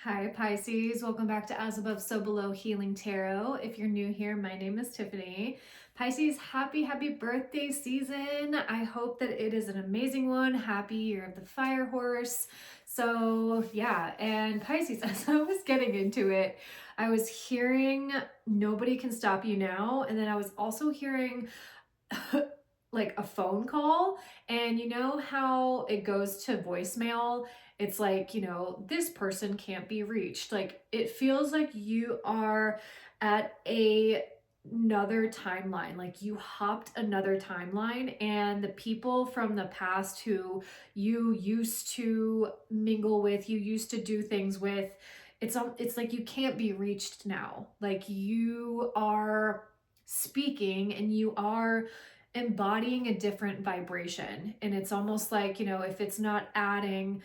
Hi Pisces, welcome back to As Above So Below Healing Tarot. If you're new here, my name is Tiffany. Pisces, happy birthday season. I hope that it is an amazing one. Happy year of the fire horse. So yeah, and Pisces, as I was getting into it, I was hearing nobody can stop you now. And then I was also hearing like a phone call, and you know how it goes to voicemail, it's like, this person can't be reached. Like it feels like you are at another timeline, like you hopped another timeline, and the people from the past who you used to mingle with, you used to do things with, it's like you can't be reached now. Like you are speaking and you are embodying a different vibration. And it's almost like, if it's not adding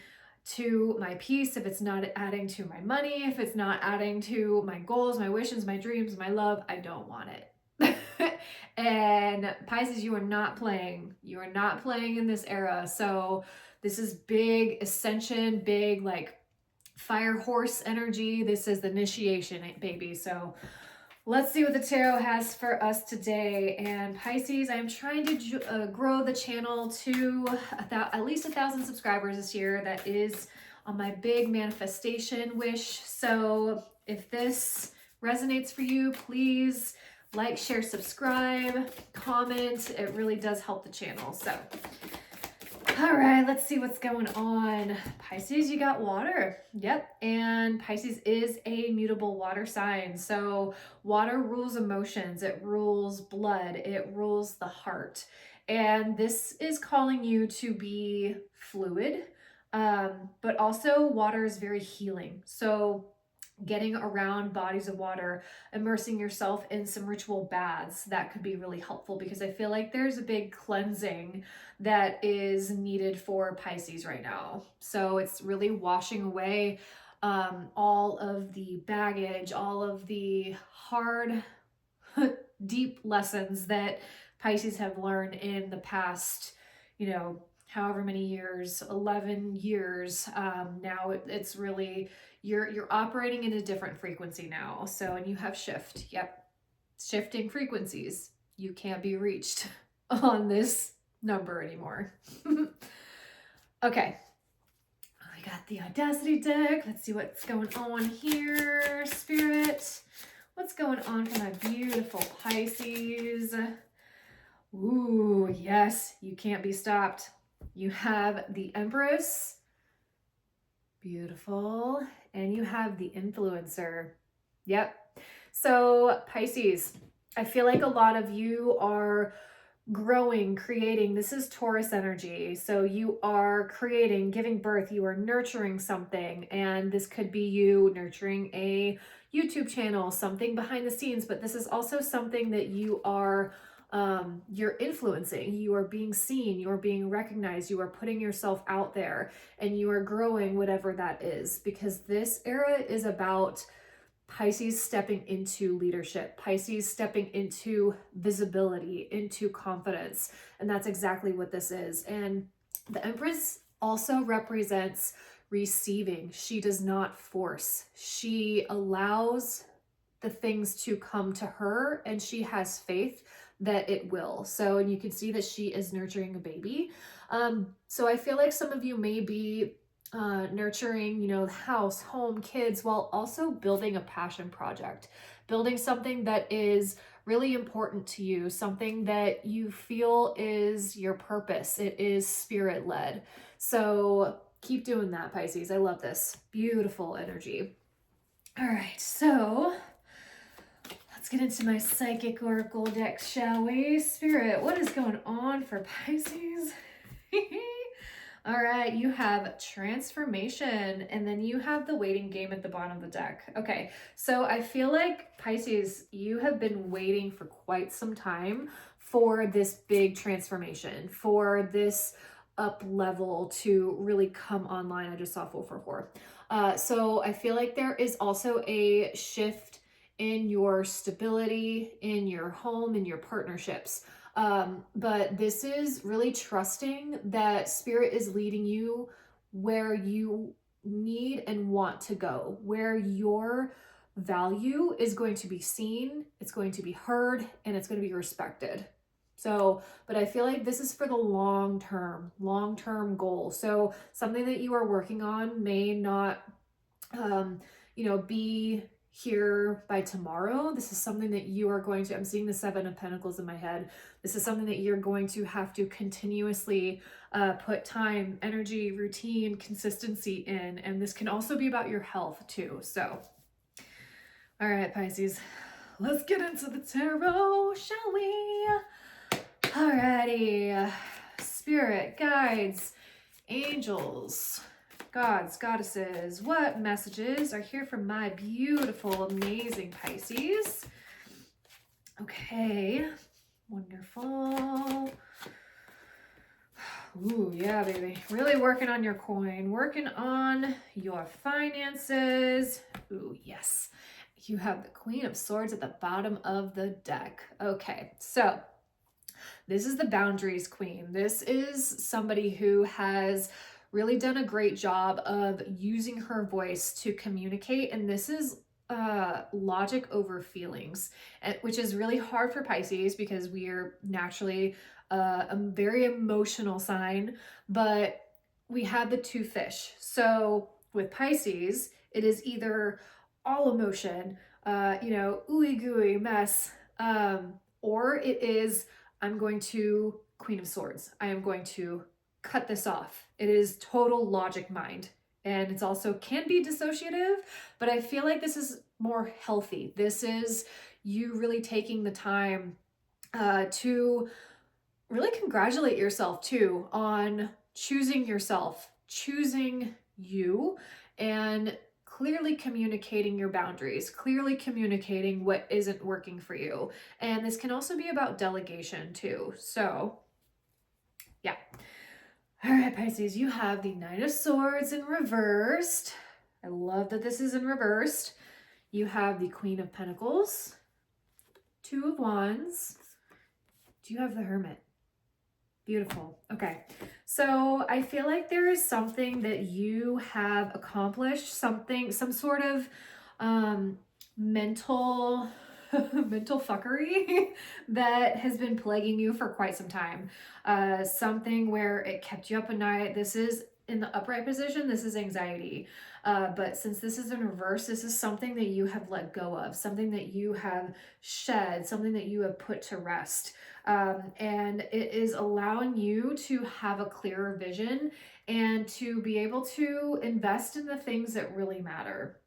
to my peace, if it's not adding to my money, if it's not adding to my goals, my wishes, my dreams, my love, I don't want it. And Pisces, you are not playing. You are not playing in this era. So this is big ascension, big like fire horse energy. This is the initiation, baby. So let's see what the tarot has for us today. And Pisces, I'm trying to grow the channel to at least 1,000 subscribers this year. That is on my big manifestation wish. So if this resonates for you, please like, share, subscribe, comment. It really does help the channel. So all right, let's see what's going on. Pisces, you got water. Yep. And Pisces is a mutable water sign. So water rules emotions, it rules blood, it rules the heart. And this is calling you to be fluid, but also water is very healing. So getting around bodies of water, immersing yourself in some ritual baths, that could be really helpful, because I feel like there's a big cleansing that is needed for Pisces right now. So it's really washing away all of the baggage, all of the hard, deep lessons that Pisces have learned in the past, however many years, 11 years. Now it's really, you're operating in a different frequency now. So, and you have shift. Yep. Shifting frequencies. You can't be reached on this number anymore. Okay. We got the Audacity deck. Let's see what's going on here. Spirit, what's going on for my beautiful Pisces? Ooh, yes, you can't be stopped. You have the Empress. Beautiful. And you have the Influencer. Yep. So Pisces, I feel like a lot of you are growing, creating. This is Taurus energy. So you are creating, giving birth, you are nurturing something. And this could be you nurturing a YouTube channel, something behind the scenes, but this is also something that you are you're influencing, you are being seen, you are being recognized, you are putting yourself out there, and you are growing whatever that is, because this era is about Pisces stepping into leadership, Pisces stepping into visibility, into confidence. And that's exactly what this is. And the Empress also represents receiving. She does not force. She allows the things to come to her, and she has faith that it will. So, and you can see that she is nurturing a baby. So I feel like some of you may be nurturing, the house, home, kids, while also building a passion project, building something that is really important to you, something that you feel is your purpose. It is spirit led. So keep doing that, Pisces. I love this. Beautiful energy. All right, so let's get into my psychic oracle deck, shall we? Spirit, what is going on for Pisces? All right, you have transformation, and then you have the waiting game at the bottom of the deck. Okay, so I feel like Pisces, you have been waiting for quite some time for this big transformation, for this up level to really come online. I just saw 444. So I feel like there is also a shift in your stability, in your home, in your partnerships. But this is really trusting that spirit is leading you where you need and want to go, where your value is going to be seen, it's going to be heard, and it's going to be respected. So, but I feel like this is for the long term goal. So something that you are working on may not, be here by tomorrow. This is something that you are going to, I'm seeing the Seven of Pentacles in my head. This is something that you're going to have to continuously put time, energy, routine, consistency in. And this can also be about your health too. So, all right, Pisces, let's get into the tarot, shall we? Alrighty, spirit, guides, angels, gods, goddesses, what messages are here from my beautiful, amazing Pisces? Okay, wonderful. Ooh, yeah, baby. Really working on your coin, working on your finances. Ooh, yes. You have the Queen of Swords at the bottom of the deck. Okay, so this is the boundaries queen. This is somebody who has really done a great job of using her voice to communicate. And this is logic over feelings, which is really hard for Pisces because we are naturally a very emotional sign, but we have the two fish. So with Pisces, it is either all emotion, ooey gooey mess, or it is, I'm going to, Queen of Swords, I am going to cut this off. It is total logic mind. And it's also can be dissociative, but I feel like this is more healthy. This is you really taking the time to really congratulate yourself too on choosing yourself, choosing you, and clearly communicating your boundaries, clearly communicating what isn't working for you. And this can also be about delegation too. So yeah. All right, Pisces, you have the Knight of Swords in reversed. I love that this is in reversed. You have the Queen of Pentacles, Two of Wands. Do you have the Hermit? Beautiful. Okay. So I feel like there is something that you have accomplished, some sort of mental mental fuckery that has been plaguing you for quite some time. Something where it kept you up at night. This is in the upright position. This is anxiety. But since this is in reverse, this is something that you have let go of, something that you have shed, something that you have put to rest. And it is allowing you to have a clearer vision and to be able to invest in the things that really matter.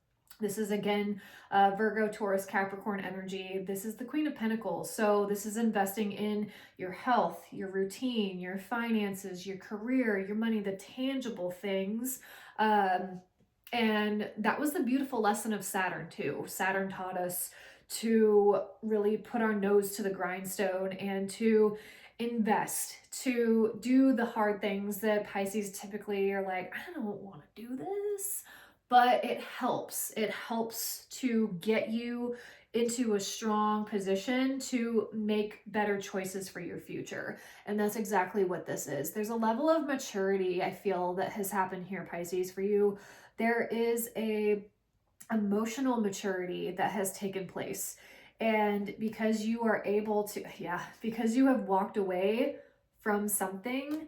This is again, Virgo, Taurus, Capricorn energy. This is the Queen of Pentacles. So this is investing in your health, your routine, your finances, your career, your money, the tangible things. And that was the beautiful lesson of Saturn too. Saturn taught us to really put our nose to the grindstone and to invest, to do the hard things that Pisces typically are like, I don't want to do this, but it helps. It helps to get you into a strong position to make better choices for your future. And that's exactly what this is. There's a level of maturity I feel that has happened here, Pisces, for you. There is a emotional maturity that has taken place. And because you are able to, because you have walked away from something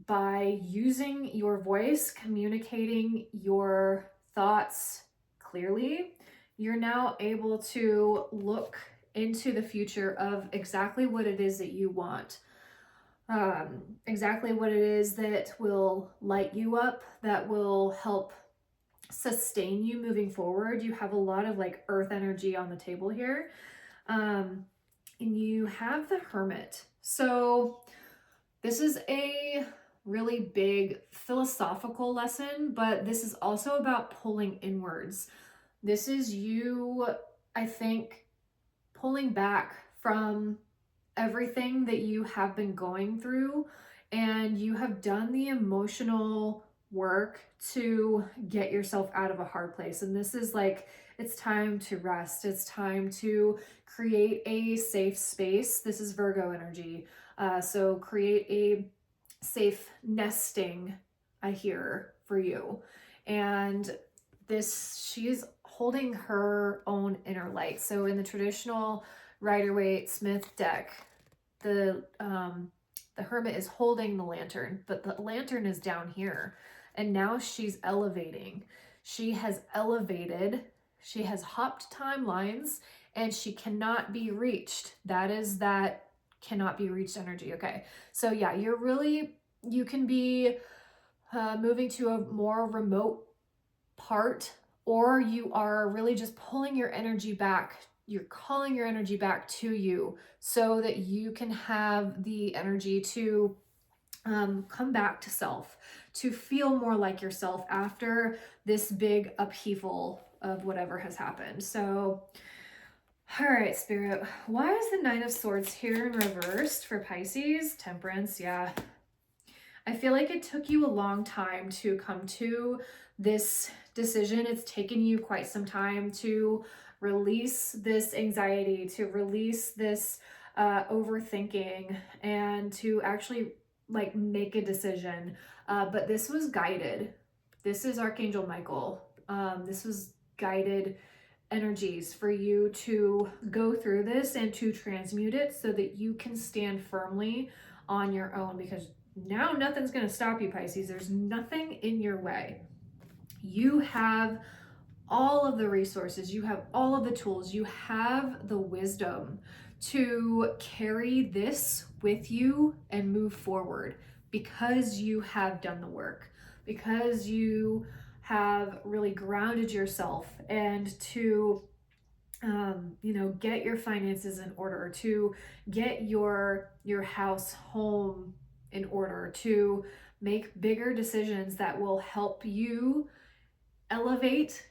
by using your voice, communicating your thoughts clearly, you're now able to look into the future of exactly what it is that you want. Exactly what it is that will light you up, that will help sustain you moving forward. You have a lot of like earth energy on the table here. And you have the Hermit. So this is a really big philosophical lesson, but this is also about pulling inwards. This is you, I think, pulling back from everything that you have been going through, and you have done the emotional work to get yourself out of a hard place. And this is like, it's time to rest. It's time to create a safe space. This is Virgo energy. So create a safe nesting, I hear, for you. And she's holding her own inner light. So in the traditional Rider-Waite-Smith deck, the Hermit is holding the lantern, but the lantern is down here. And now she's elevating. She has elevated. She has hopped timelines, and she cannot be reached. That is that cannot be reached energy. Okay. So yeah, you can be moving to a more remote part, or you are really just pulling your energy back. You're calling your energy back to you so that you can have the energy to come back to self, to feel more like yourself after this big upheaval of whatever has happened. So, all right, Spirit, why is the Nine of Swords here in reversed for Pisces? Temperance, yeah. I feel like it took you a long time to come to this decision. It's taken you quite some time to release this anxiety, to release this overthinking, and to actually like make a decision. But this was guided. This is Archangel Michael. This was guided energies for you to go through this and to transmute it so that you can stand firmly on your own, because now nothing's going to stop you, Pisces. There's nothing in your way. You have all of the resources, you have all of the tools, you have the wisdom to carry this with you and move forward, because you have done the work, because you have really grounded yourself, and to get your finances in order, to get your house, home in order, to make bigger decisions that will help you elevate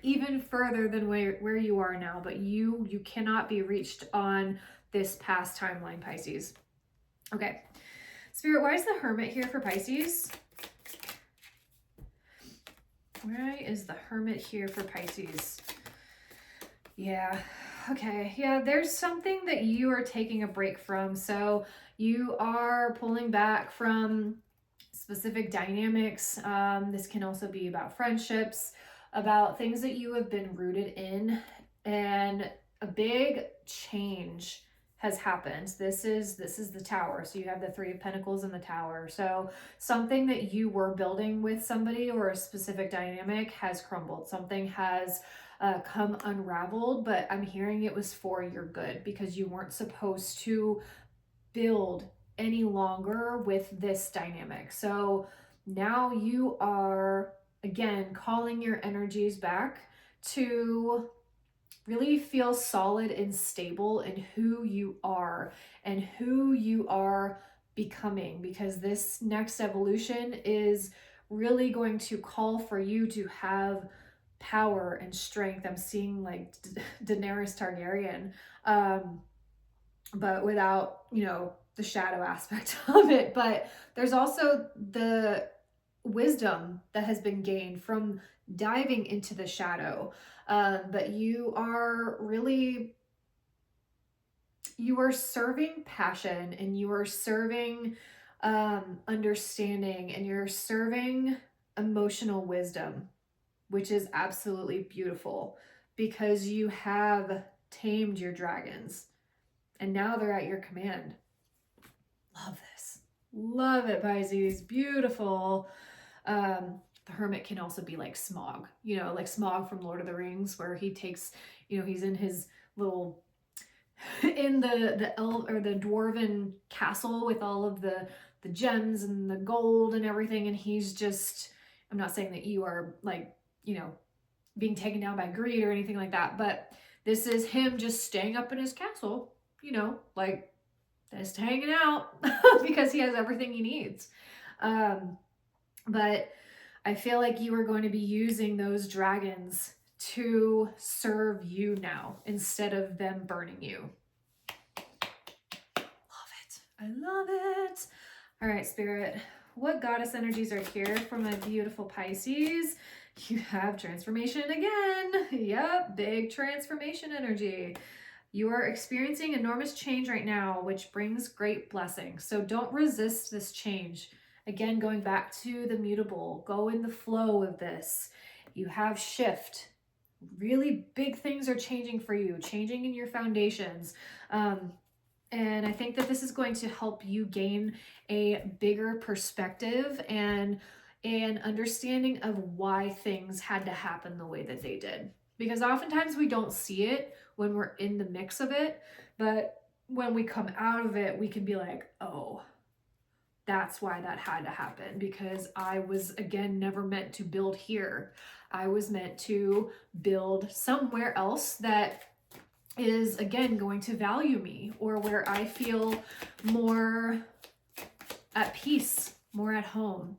even further than where you are now. But you cannot be reached on this past timeline, Pisces. Okay, Spirit, why is the Hermit here for Pisces? Why is the Hermit here for Pisces? Yeah. Okay. Yeah, there's something that you are taking a break from. So you are pulling back from specific dynamics. This can also be about friendships, about things that you have been rooted in, and a big change has happened. This is the Tower. So you have the Three of Pentacles in the Tower. So something that you were building with somebody, or a specific dynamic, has crumbled. Something has come unraveled, but I'm hearing it was for your good, because you weren't supposed to build any longer with this dynamic. So now you are, again, calling your energies back to really feel solid and stable in who you are and who you are becoming, because this next evolution is really going to call for you to have power and strength. I'm seeing like Daenerys Targaryen, but without, the shadow aspect of it. But there's also the wisdom that has been gained from diving into the shadow. But you are serving passion, and you are serving understanding, and you're serving emotional wisdom, which is absolutely beautiful, because you have tamed your dragons and now they're at your command. Love this. Love it, Pisces. Beautiful. The Hermit can also be like Smog, like Smog from Lord of the Rings, where he takes, he's in his little, in the elf or the dwarven castle with all of the gems and the gold and everything. And he's just, I'm not saying that you are like, being taken down by greed or anything like that, but this is him just staying up in his castle, like just hanging out because he has everything he needs. But I feel like you are going to be using those dragons to serve you now instead of them burning you. Love it. I love it. All right, Spirit, what goddess energies are here for my beautiful Pisces? You have transformation again. Yep, big transformation energy. You are experiencing enormous change right now, which brings great blessing. So don't resist this change. Again, going back to the mutable, go in the flow of this. You have shift. Really big things are changing for you, changing in your foundations. And I think that this is going to help you gain a bigger perspective and an understanding of why things had to happen the way that they did. Because oftentimes we don't see it when we're in the mix of it, but when we come out of it, we can be like, oh, that's why that had to happen, because I was, again, never meant to build here. I was meant to build somewhere else that is, again, going to value me, or where I feel more at peace, more at home.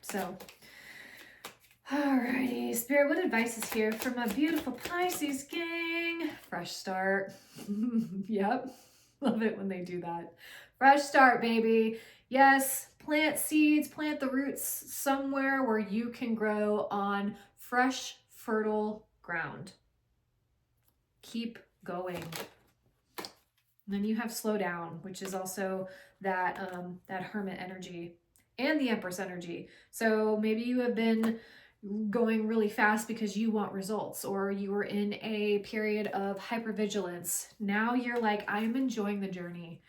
So, alrighty, Spirit, what advice is here for my beautiful Pisces gang? Fresh start. Yep, love it when they do that. Fresh start, baby. Yes, plant seeds, plant the roots somewhere where you can grow on fresh, fertile ground. Keep going. And then you have slow down, which is also that that hermit energy and the Empress energy. So maybe you have been going really fast because you want results, or you were in a period of hypervigilance. Now you're like, I'm enjoying the journey.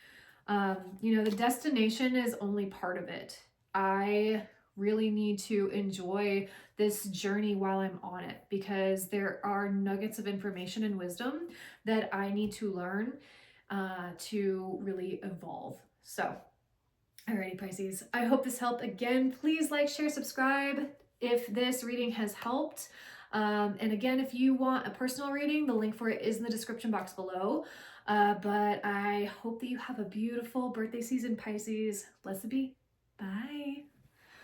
You know, the destination is only part of it. I really need to enjoy this journey while I'm on it, because there are nuggets of information and wisdom that I need to learn to really evolve. So, alrighty, Pisces, I hope this helped. Again, please like, share, subscribe if this reading has helped. And again, if you want a personal reading, the link for it is in the description box below. But I hope that you have a beautiful birthday season, Pisces. Blessed be. Bye.